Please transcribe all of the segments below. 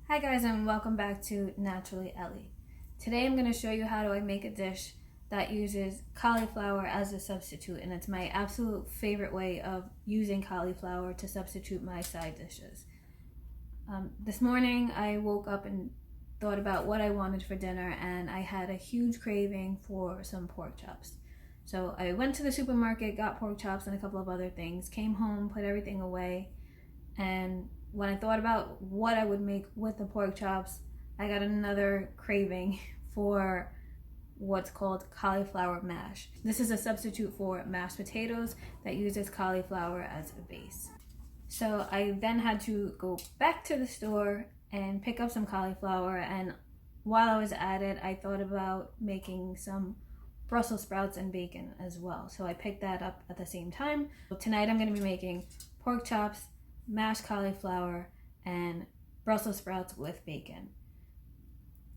Hi guys, and welcome back to Naturally Ellie. Today I'm going to show you how do I make a dish that uses cauliflower as a substitute, and it's my absolute favorite way of using cauliflower to substitute my side dishes. This morning I woke up and thought about what I wanted for dinner, and I had a huge craving for some pork chops. So I went to the supermarket, got pork chops and a couple of other things, came home, put everything away, and when I thought about what I would make with the pork chops, I got another craving for what's called cauliflower mash. This is a substitute for mashed potatoes that uses cauliflower as a base. So I then had to go back to the store and pick up some cauliflower, and while I was at it, I thought about making some Brussels sprouts and bacon as well. So I picked that up at the same time. So tonight I'm going to be making pork chops, mashed cauliflower, and Brussels sprouts with bacon.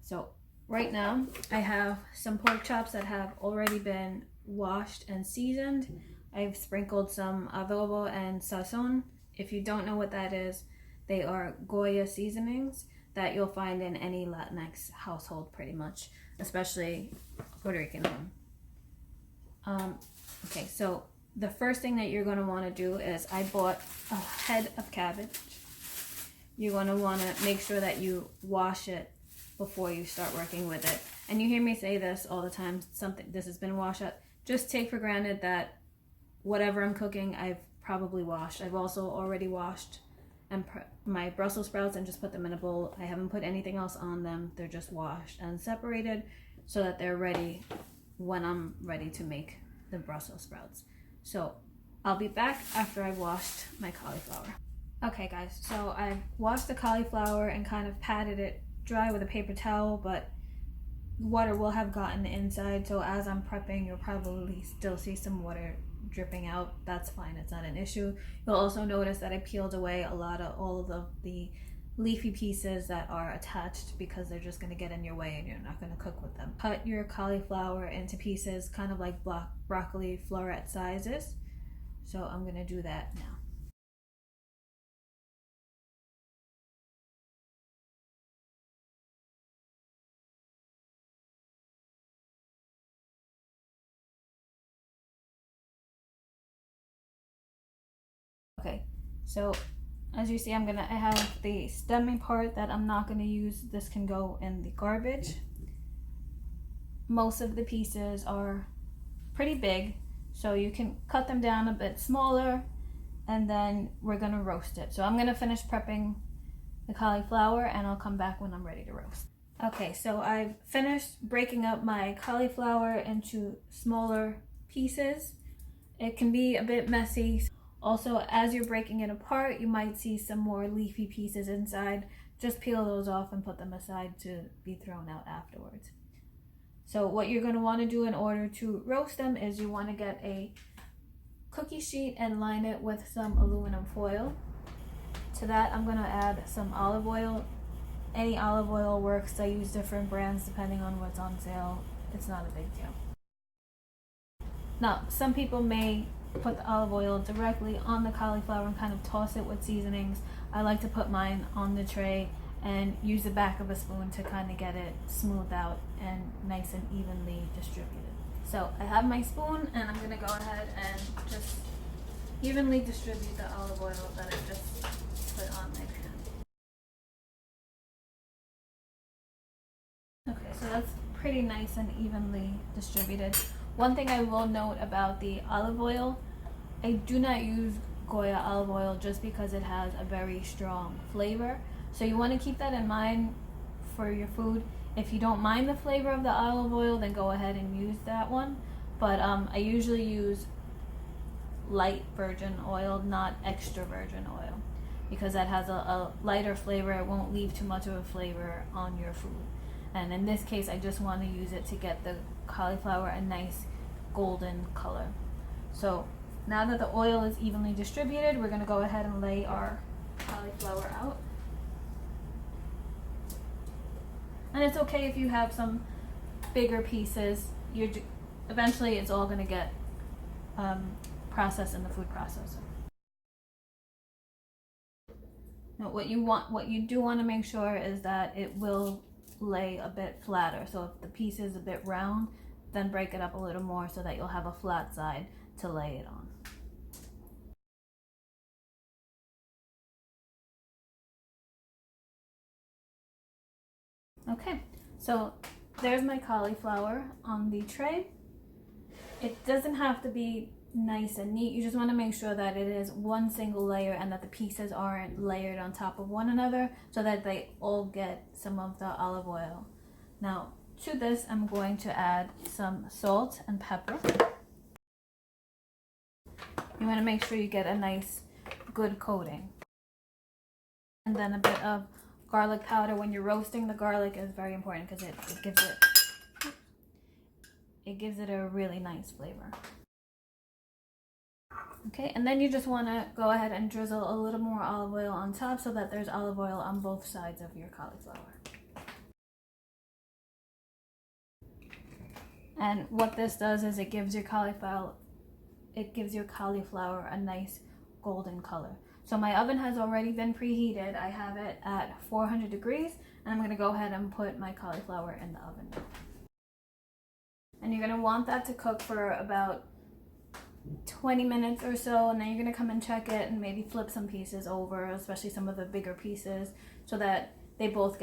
So right now I have some pork chops that have already been washed and seasoned. I've sprinkled some adobo and sazon. If you don't know what that is, they are Goya seasonings that you'll find in any Latinx household pretty much, especially Puerto Rican one. Okay, so the first thing that you're going to want to do is I bought a head of cabbage. You're going to want to make sure that you wash it before you start working with it. And you hear me say this all the time, this has been washed up. Just take for granted that whatever I'm cooking, I've probably washed. I've also already washed my Brussels sprouts and just put them in a bowl. I haven't put anything else on them. They're just washed and separated so that they're ready when I'm ready to make the Brussels sprouts. So I'll be back after I've washed my cauliflower. Okay guys, so I washed the cauliflower and kind of patted it dry with a paper towel, but water will have gotten inside, so as I'm prepping you'll probably still see some water dripping out. That's fine, it's not an issue. You'll also notice that I peeled away all of the leafy pieces that are attached because they're just going to get in your way and you're not going to cook with them. Cut your cauliflower into pieces kind of like broccoli floret sizes. So I'm going to do that now. Okay, so as you see, I have the stemmy part that I'm not going to use. This can go in the garbage. Most of the pieces are pretty big, so you can cut them down a bit smaller, and then we're going to roast it. So I'm going to finish prepping the cauliflower and I'll come back when I'm ready to roast. Okay, so I've finished breaking up my cauliflower into smaller pieces. It can be a bit messy. Also, as you're breaking it apart, you might see some more leafy pieces inside. Just peel those off and put them aside to be thrown out afterwards. So what you're going to want to do in order to roast them is you want to get a cookie sheet and line it with some aluminum foil. To that, I'm going to add some olive oil. Any olive oil works. I use different brands depending on what's on sale. It's not a big deal. Now, some people may put the olive oil directly on the cauliflower and kind of toss it with seasonings. I like to put mine on the tray and use the back of a spoon to kind of get it smoothed out and nice and evenly distributed. So I have my spoon and I'm going to go ahead and just evenly distribute the olive oil that I just put on my pan. Okay, so that's pretty nice and evenly distributed. One thing I will note about the olive oil, I do not use Goya olive oil just because it has a very strong flavor. So you want to keep that in mind for your food. If you don't mind the flavor of the olive oil, then go ahead and use that one. But I usually use light virgin oil, not extra virgin oil, because that has a lighter flavor. It won't leave too much of a flavor on your food. And in this case, I just want to use it to get the cauliflower a nice golden color. So now that the oil is evenly distributed, we're going to go ahead and lay our cauliflower out. And it's okay if you have some bigger pieces. Eventually it's all going to get processed in the food processor. Now what you do want to make sure is that it will lay a bit flatter. So if the piece is a bit round, then break it up a little more so that you'll have a flat side to lay it on. Okay, so there's my cauliflower on the tray. It doesn't have to be nice and neat. You just want to make sure that it is one single layer and that the pieces aren't layered on top of one another so that they all get some of the olive oil. Now, to this, I'm going to add some salt and pepper. You want to make sure you get a nice, good coating. And then a bit of garlic powder. When you're roasting, the garlic is very important because it gives it a really nice flavor. Okay, and then you just want to go ahead and drizzle a little more olive oil on top so that there's olive oil on both sides of your cauliflower. And what this does is it gives your cauliflower a nice golden color. So my oven has already been preheated. I have it at 400 degrees, and I'm going to go ahead and put my cauliflower in the oven. And you're going to want that to cook for about 20 minutes or so, and then you're going to come and check it and maybe flip some pieces over, especially some of the bigger pieces, so that they both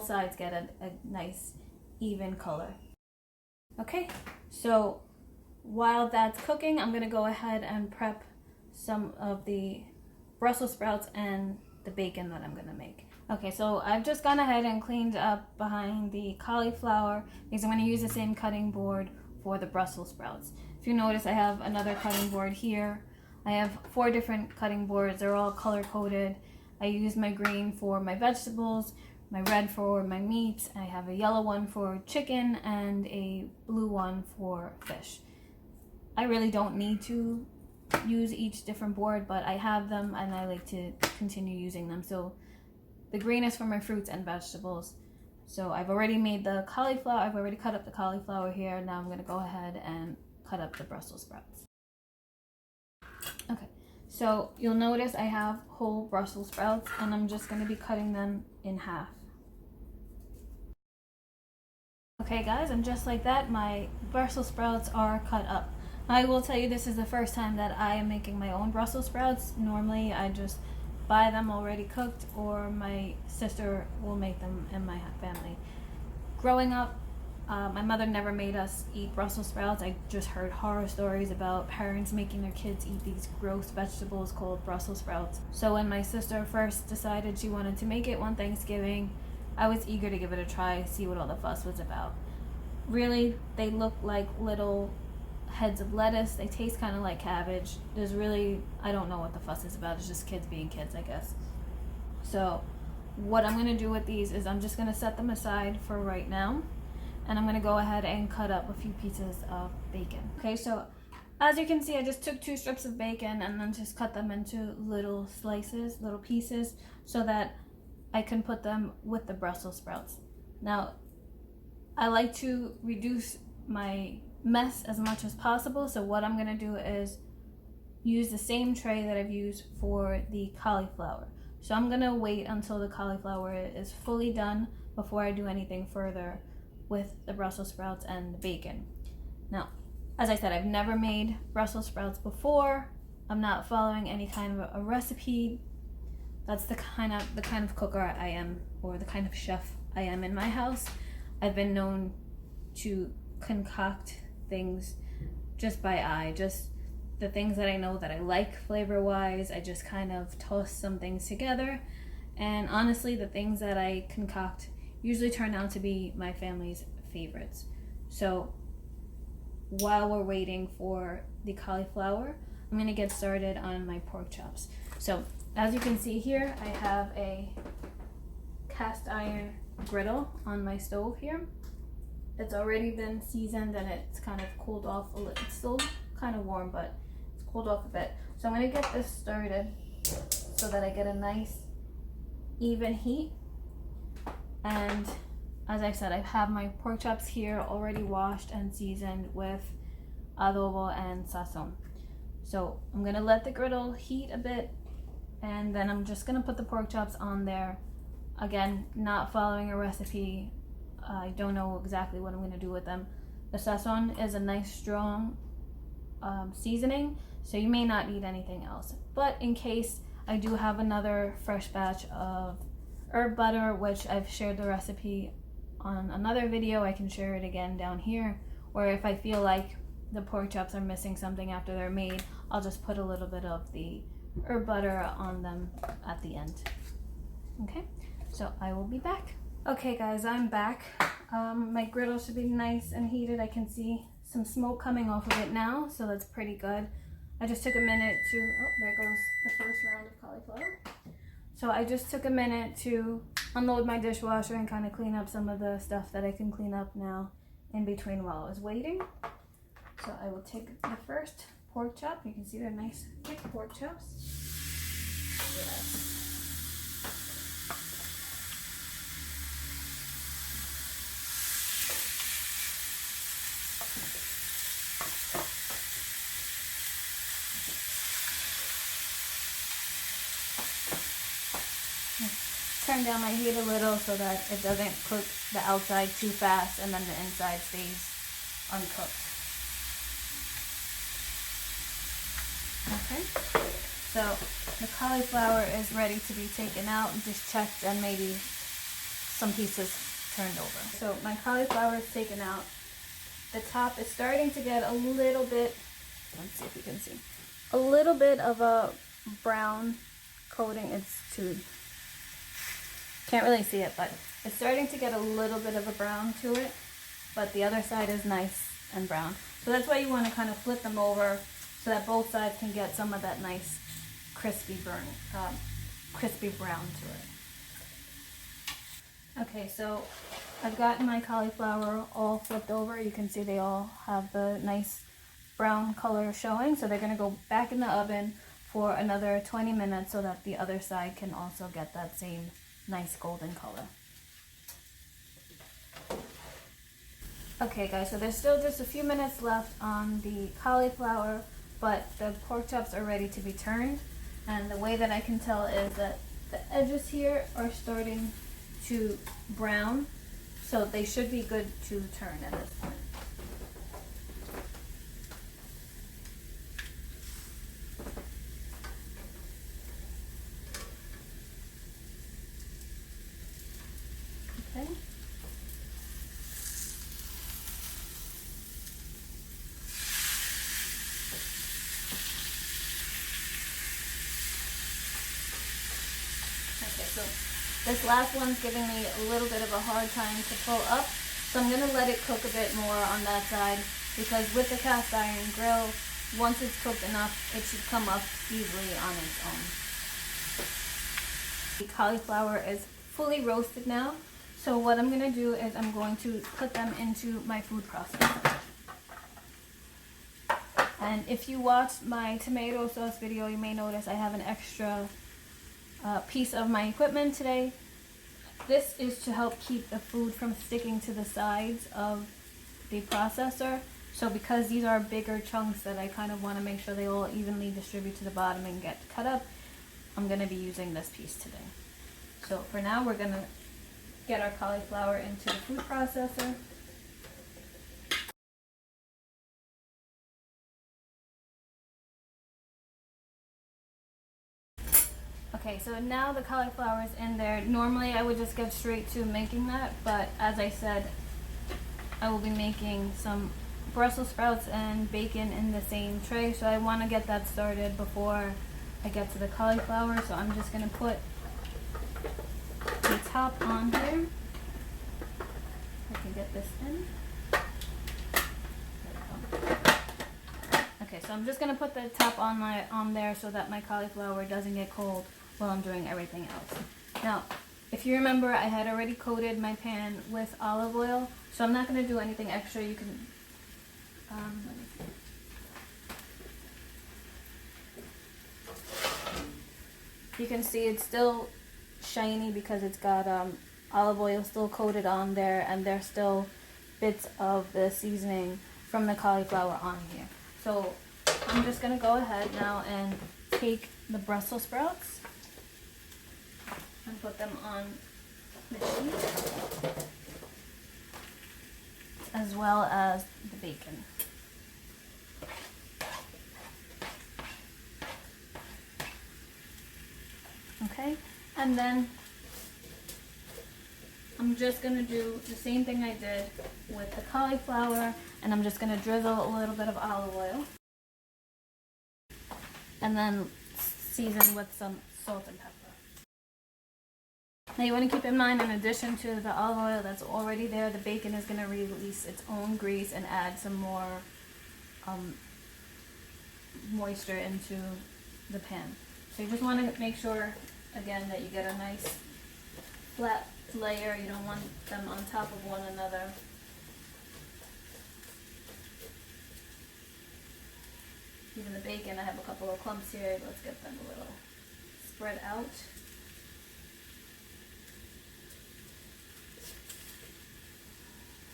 sides get a nice even color. Okay, so while that's cooking, I'm going to go ahead and prep some of the Brussels sprouts and the bacon that I'm going to make. Okay, so I've just gone ahead and cleaned up behind the cauliflower because I'm going to use the same cutting board for the Brussels sprouts. If you notice, I have another cutting board here. I have 4 different cutting boards. They're all color coded. I use my green for my vegetables, my red for my meats. I have a yellow one for chicken and a blue one for fish. I really don't need to use each different board, but I have them and I like to continue using them. So the green is for my fruits and vegetables. So I've already made the cauliflower. I've already cut up the cauliflower here. Now I'm going to go ahead and cut up the Brussels sprouts. Okay, so you'll notice I have whole Brussels sprouts and I'm just going to be cutting them in half. Okay guys, and just like that, my Brussels sprouts are cut up. I will tell you, this is the first time that I am making my own Brussels sprouts. Normally I just buy them already cooked, or my sister will make them in my family. Growing up, my mother never made us eat Brussels sprouts. I just heard horror stories about parents making their kids eat these gross vegetables called Brussels sprouts. So when my sister first decided she wanted to make it one Thanksgiving, I was eager to give it a try, see what all the fuss was about. Really, they look like little heads of lettuce. They taste kind of like cabbage. I don't know what the fuss is about. It's just kids being kids, I guess. So what I'm going to do with these is I'm just going to set them aside for right now. And I'm going to go ahead and cut up a few pieces of bacon. Okay, so as you can see, I just took 2 strips of bacon and then just cut them into little slices, little pieces, so that I can put them with the Brussels sprouts. Now, I like to reduce my mess as much as possible, so what I'm going to do is use the same tray that I've used for the cauliflower. So I'm going to wait until the cauliflower is fully done before I do anything further with the Brussels sprouts and the bacon. Now, as I said, I've never made Brussels sprouts before. I'm not following any kind of a recipe. That's the kind of cooker I am, or the kind of chef I am in my house. I've been known to concoct things just by eye, just the things that I know that I like flavor-wise. I just kind of toss some things together, and honestly, the things that I concoct usually turn out to be my family's favorites. So while we're waiting for the cauliflower, I'm going to get started on my pork chops. So as you can see here, I have a cast iron griddle on my stove here. It's already been seasoned and it's kind of cooled off a little. It's still kind of warm, but it's cooled off a bit. So I'm going to get this started so that I get a nice even heat. And as I said, I have my pork chops here already washed and seasoned with adobo and sazon. So I'm going to let the griddle heat a bit, And then I'm just gonna put the pork chops on there. Again, not following a recipe. I don't know exactly what I'm gonna do with them. The sazon is a nice strong seasoning, so you may not need anything else. But in case, I do have another fresh batch of herb butter, which I've shared the recipe on another video. I can share it again down here. Or if I feel like the pork chops are missing something after they're made, I'll just put a little bit of the herb butter on them at the end. Okay, so I will be back. Okay guys, I'm back. My griddle should be nice and heated. I can see some smoke coming off of it now, so that's pretty good. I just took a minute to, oh, there goes the first round of cauliflower. So I just took a minute to unload my dishwasher and kind of clean up some of the stuff that I can clean up now in between while I was waiting. So I will take the first pork chop. You can see they're nice thick pork chops. Yes. Turn down my heat a little so that it doesn't cook the outside too fast and then the inside stays uncooked. Okay, so the cauliflower is ready to be taken out and just checked and maybe some pieces turned over. So my cauliflower is taken out. The top is starting to get a little bit, let's see if you can see, a little bit of a brown coating. It's too, can't really see it, but it's starting to get a little bit of a brown to it, but the other side is nice and brown. So that's why you want to kind of flip them over so that both sides can get some of that nice crispy brown to it. Okay, so I've gotten my cauliflower all flipped over. You can see they all have the nice brown color showing. So they're going to go back in the oven for another 20 minutes so that the other side can also get that same nice golden color. Okay guys, so there's still just a few minutes left on the cauliflower, but the pork chops are ready to be turned. And the way that I can tell is that the edges here are starting to brown, so they should be good to turn at this point. Okay. So this last one's giving me a little bit of a hard time to pull up, so I'm going to let it cook a bit more on that side, because with the cast iron grill, once it's cooked enough, it should come up easily on its own. The cauliflower is fully roasted now, so what I'm going to do is I'm going to put them into my food processor. And if you watched my tomato sauce video, you may notice I have an extra piece of my equipment today. This is to help keep the food from sticking to the sides of the processor. So because these are bigger chunks that I kind of want to make sure they all evenly distribute to the bottom and get cut up, I'm going to be using this piece today. So for now, we're going to get our cauliflower into the food processor. Okay, so now the cauliflower is in there. Normally I would just get straight to making that, but as I said, I will be making some Brussels sprouts and bacon in the same tray, so I want to get that started before I get to the cauliflower. So I'm just going to put the top on here. I can get this in. Okay, so I'm just going to put the top on there so that my cauliflower doesn't get cold while I'm doing everything else. Now, if you remember, I had already coated my pan with olive oil, so I'm not going to do anything extra. You can, let me see. You can see it's still shiny because it's got olive oil still coated on there, and there's still bits of the seasoning from the cauliflower on here. So I'm just going to go ahead now and take the Brussels sprouts. and put them on the sheet, as well as the bacon. Okay, and then I'm just going to do the same thing I did with the cauliflower, and I'm just going to drizzle a little bit of olive oil and then season with some salt and pepper. Now you want to keep in mind, in addition to the olive oil that's already there, the bacon is going to release its own grease and add some more moisture into the pan. So you just want to make sure, again, that you get a nice flat layer. You don't want them on top of one another. Even the bacon, I have a couple of clumps here. Let's get them a little spread out.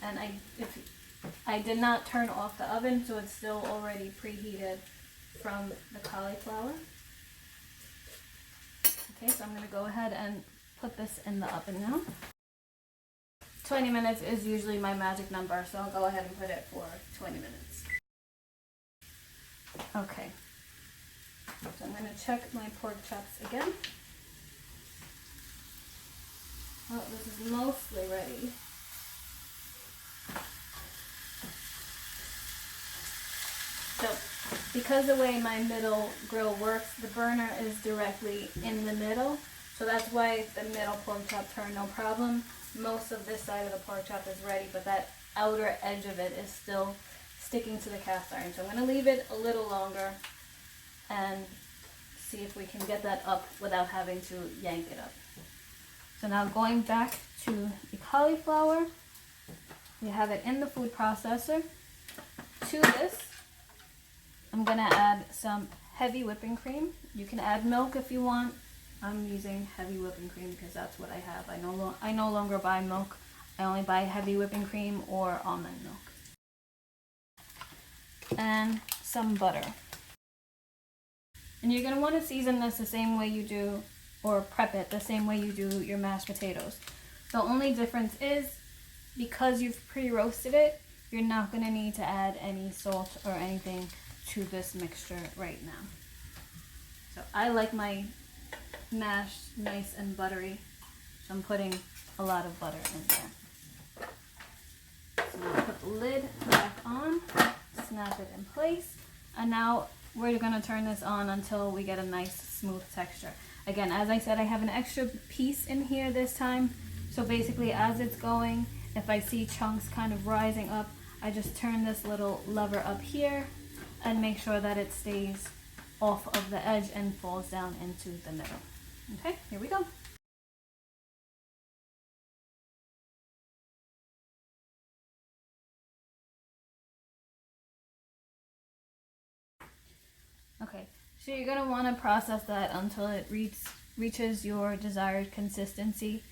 And I did not turn off the oven, so it's still already preheated from the cauliflower. Okay, so I'm going to go ahead and put this in the oven now. 20 minutes is usually my magic number, so I'll go ahead and put it for 20 minutes. Okay, so I'm going to check my pork chops again. Well, this is mostly ready. So, because the way my middle grill works, the burner is directly in the middle. So that's why the middle pork chop turned no problem. Most of this side of the pork chop is ready, but that outer edge of it is still sticking to the cast iron. So I'm going to leave it a little longer and see if we can get that up without having to yank it up. So now going back to the cauliflower, we have it in the food processor. To this, I'm going to add some heavy whipping cream. You can add milk if you want. I'm using heavy whipping cream because that's what I have. I no longer buy milk. I only buy heavy whipping cream or almond milk. And some butter. And you're going to want to season this the same way you do, or prep it the same way you do your mashed potatoes. The only difference is, because you've pre-roasted it, you're not going to need to add any salt or anything to this mixture right now. So I like my mash nice and buttery, so I'm putting a lot of butter in there. So now put the lid back on, snap it in place, and now we're going to turn this on until we get a nice smooth texture. Again, as I said, I have an extra piece in here this time, so basically as it's going, if I see chunks kind of rising up, I just turn this little lever up here and make sure that it stays off of the edge and falls down into the middle. Okay, here we go. Okay, so you're going to want to process that until it reaches your desired consistency.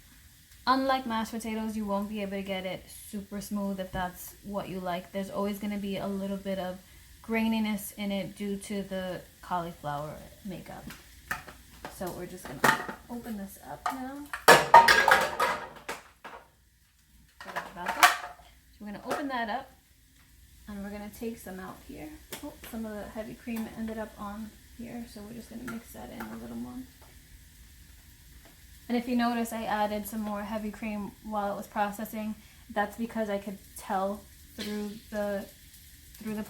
Unlike mashed potatoes, you won't be able to get it super smooth if that's what you like. There's always going to be a little bit of graininess in it due to the cauliflower makeup. So we're just going to open this up now. Sorry about that. So we're going to open that up, and we're going to take some out here. Oh, some of the heavy cream ended up on here, so we're just going to mix that in a little more. And if you notice, I added some more heavy cream while it was processing. That's because I could tell through the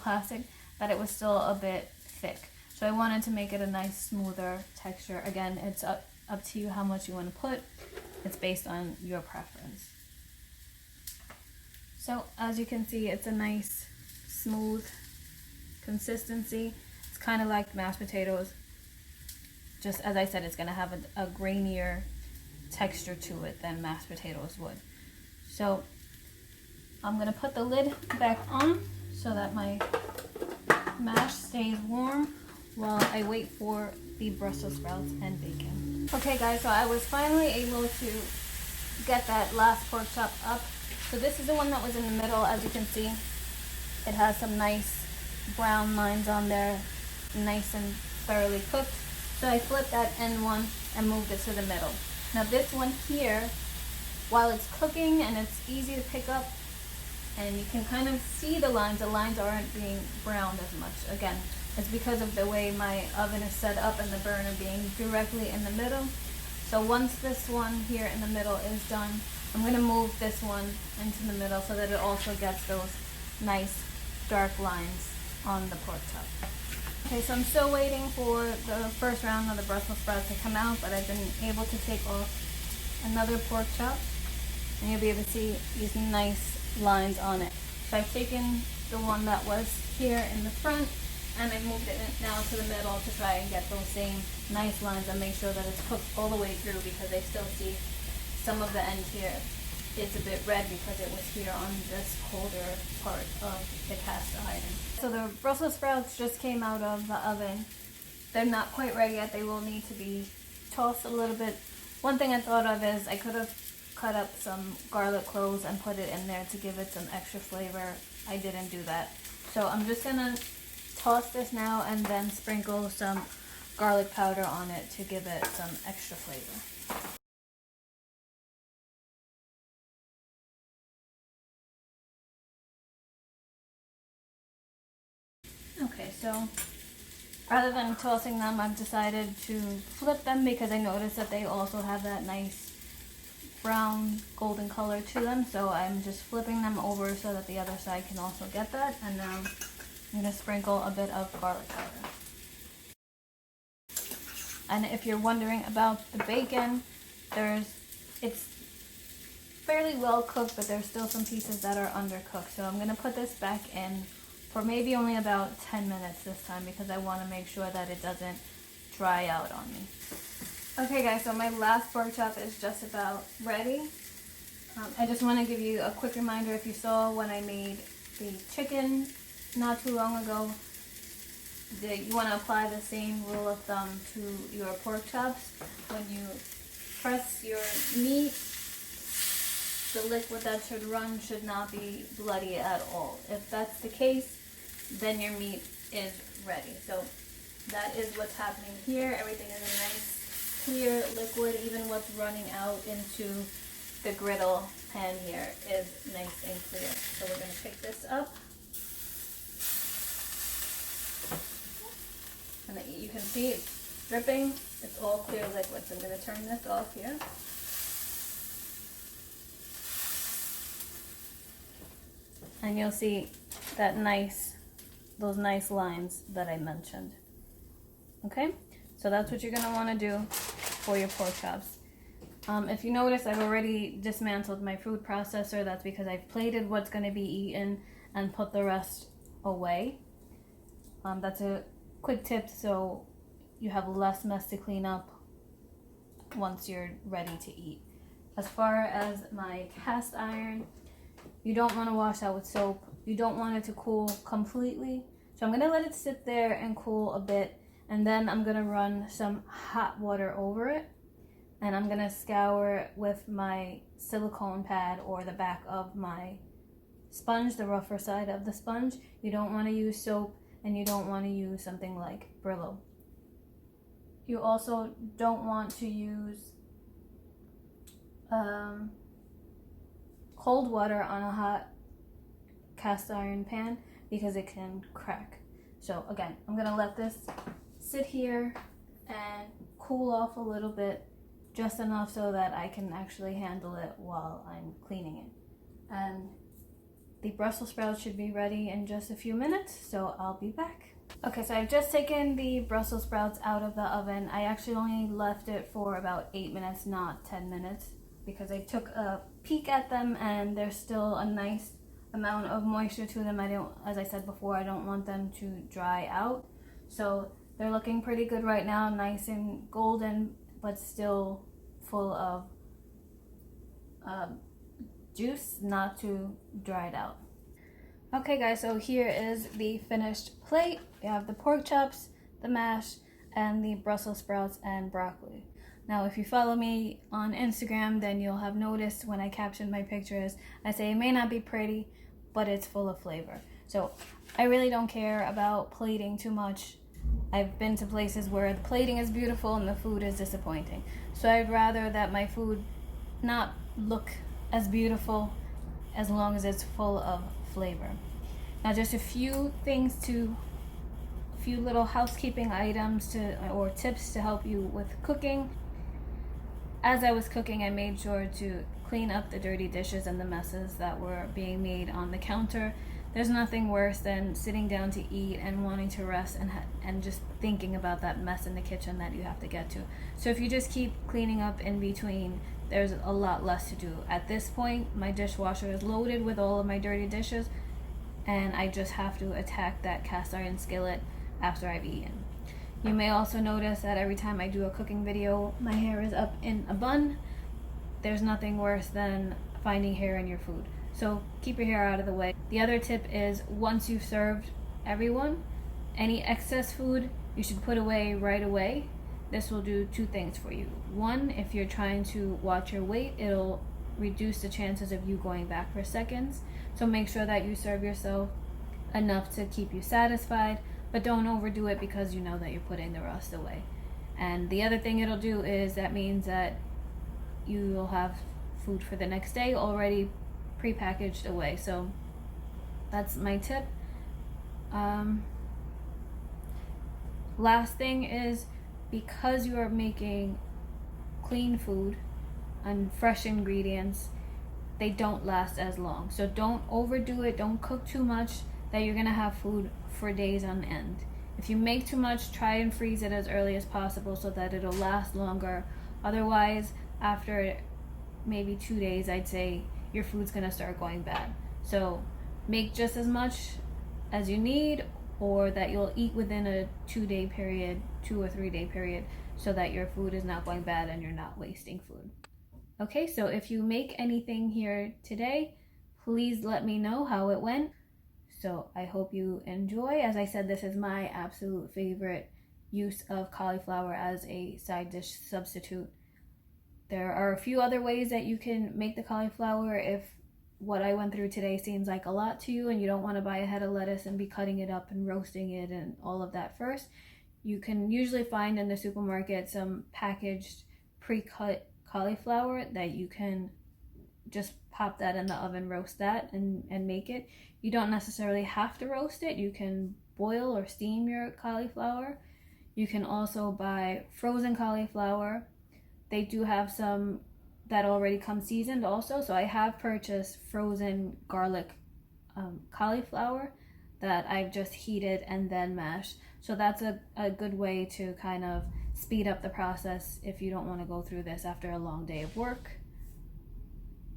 plastic that it was still a bit thick. So I wanted to make it a nice smoother texture. Again, it's up to you how much you want to put. It's based on your preference. So as you can see, it's a nice smooth consistency. It's kind of like mashed potatoes. Just as I said, it's going to have a grainier texture to it than mashed potatoes would. So I'm going to put the lid back on so that my mash stays warm while I wait for the Brussels sprouts and bacon. Okay guys, so I was finally able to get that last pork chop up. So this is the one that was in the middle. As you can see, it has some nice brown lines on there, nice and thoroughly cooked. So I flipped that end one and moved it to the middle. Now this one here, while it's cooking and it's easy to pick up and you can kind of see the lines aren't being browned as much. Again, it's because of the way my oven is set up and the burner being directly in the middle. So once this one here in the middle is done, I'm going to move this one into the middle so that it also gets those nice dark lines on the pork chop. Okay, so I'm still waiting for the first round of the Brussels sprouts to come out, but I've been able to take off another pork chop and you'll be able to see these nice lines on it. So I've taken the one that was here in the front and I moved it now to the middle to try and get those same nice lines and make sure that it's cooked all the way through, because I still see some of the end here is a bit red because it was here on this colder part of the cast iron. So the Brussels sprouts just came out of the oven. They're not quite ready yet. They will need to be tossed a little bit. One thing I thought of is I could have cut up some garlic cloves and put it in there to give it some extra flavor. I didn't do that. So I'm just gonna toss this now and then sprinkle some garlic powder on it to give it some extra flavor. Okay, so rather than tossing them, I've decided to flip them because I noticed that they also have that nice brown golden color to them. So I'm just flipping them over so that the other side can also get that. And now I'm going to sprinkle a bit of garlic powder. And if you're wondering about the bacon, it's fairly well cooked, but there's still some pieces that are undercooked. So I'm going to put this back in for maybe only about 10 minutes this time because I want to make sure that it doesn't dry out on me. Okay guys, so my last pork chop is just about ready. I just want to give you a quick reminder, if you saw when I made the chicken not too long ago, that you want to apply the same rule of thumb to your pork chops. When you press your meat, the liquid that should run should not be bloody at all. If that's the case, then your meat is ready. So that is what's happening here. Everything is a nice clear liquid. Even what's running out into the griddle pan here is nice and clear. So we're going to pick this up. And you can see it's dripping. It's all clear liquid. So I'm going to turn this off here. And you'll see that those nice lines that I mentioned. Okay, so that's what you're going to want to do for your pork chops. If you notice, I've already dismantled my food processor. That's because I've plated what's going to be eaten and put the rest away. That's a quick tip so you have less mess to clean up once you're ready to eat. As far as my cast iron, you don't want to wash out with soap. You don't want it to cool completely. So I'm going to let it sit there and cool a bit. And then I'm going to run some hot water over it. And I'm going to scour it with my silicone pad or the back of my sponge, the rougher side of the sponge. You don't want to use soap and you don't want to use something like Brillo. You also don't want to use cold water on a hot cast iron pan because it can crack. So again, I'm gonna let this sit here and cool off a little bit, just enough so that I can actually handle it while I'm cleaning it. And the Brussels sprouts should be ready in just a few minutes, so I'll be back. Okay, so I've just taken the Brussels sprouts out of the oven. I actually only left it for about 8 minutes, not 10 minutes, because I took a peek at them and there's still a nice amount of moisture to them. As I said before, I don't want them to dry out. So they're looking pretty good right now, nice and golden, but still full of juice, not too dried out. Okay guys, so here is the finished plate. We have the pork chops, the mash, and the Brussels sprouts and broccoli. Now, if you follow me on Instagram, then you'll have noticed when I caption my pictures, I say it may not be pretty, but it's full of flavor. So I really don't care about plating too much. I've been to places where the plating is beautiful and the food is disappointing. So I'd rather that my food not look as beautiful as long as it's full of flavor. Now just a few little housekeeping items or tips to help you with cooking. As I was cooking, I made sure to clean up the dirty dishes and the messes that were being made on the counter. There's nothing worse than sitting down to eat and wanting to rest and just thinking about that mess in the kitchen that you have to get to. So if you just keep cleaning up in between, there's a lot less to do. At this point, my dishwasher is loaded with all of my dirty dishes, and I just have to attack that cast iron skillet after I've eaten. You may also notice that every time I do a cooking video, my hair is up in a bun. There's nothing worse than finding hair in your food. So keep your hair out of the way. The other tip is, once you've served everyone, any excess food you should put away right away. This will do two things for you. One, if you're trying to watch your weight, it'll reduce the chances of you going back for seconds. So make sure that you serve yourself enough to keep you satisfied, but don't overdo it because you know that you're putting the rest away. And the other thing it'll do is that means that you will have food for the next day already prepackaged away. So that's my tip. Last thing is, because you are making clean food and fresh ingredients, they don't last as long. So don't overdo it. Don't cook too much that you're gonna have food for days on end. If you make too much, try and freeze it as early as possible so that it'll last longer. Otherwise, after maybe 2 days, I'd say your food's gonna start going bad. So make just as much as you need, or that you'll eat within a 2-day period, 2 or 3 day period, so that your food is not going bad and you're not wasting food. Okay, so if you make anything here today, please let me know how it went. So I hope you enjoy. As I said, this is my absolute favorite use of cauliflower as a side dish substitute. There are a few other ways that you can make the cauliflower if what I went through today seems like a lot to you and you don't want to buy a head of lettuce and be cutting it up and roasting it and all of that first. You can usually find in the supermarket some packaged pre-cut cauliflower that you can just pop that in the oven, roast that, and make it. You don't necessarily have to roast it. You can boil or steam your cauliflower. You can also buy frozen cauliflower. They do have some that already come seasoned also. So I have purchased frozen garlic cauliflower that I've just heated and then mashed. So that's a good way to kind of speed up the process if you don't want to go through this after a long day of work.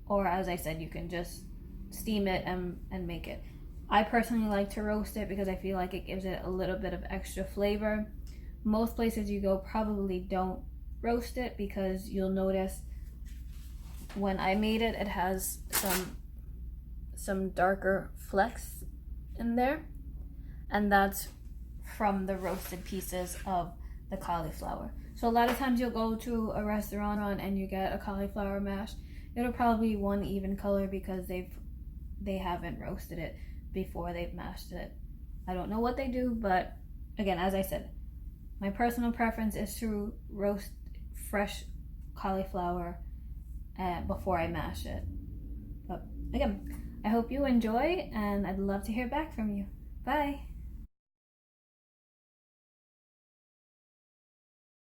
Or as I said, you can just steam it and make it. I personally like to roast it because I feel like it gives it a little bit of extra flavor. Most places you go probably don't roast it, because you'll notice when I made it, it has some darker flecks in there, and that's from the roasted pieces of the cauliflower. So a lot of times you'll go to a restaurant and you get a cauliflower mash, it'll probably be one even color because they haven't roasted it before they've mashed it. I don't know what they do, but again, as I said, my personal preference is to roast fresh cauliflower before I mash it. But again, I hope you enjoy, and I'd love to hear back from you. Bye.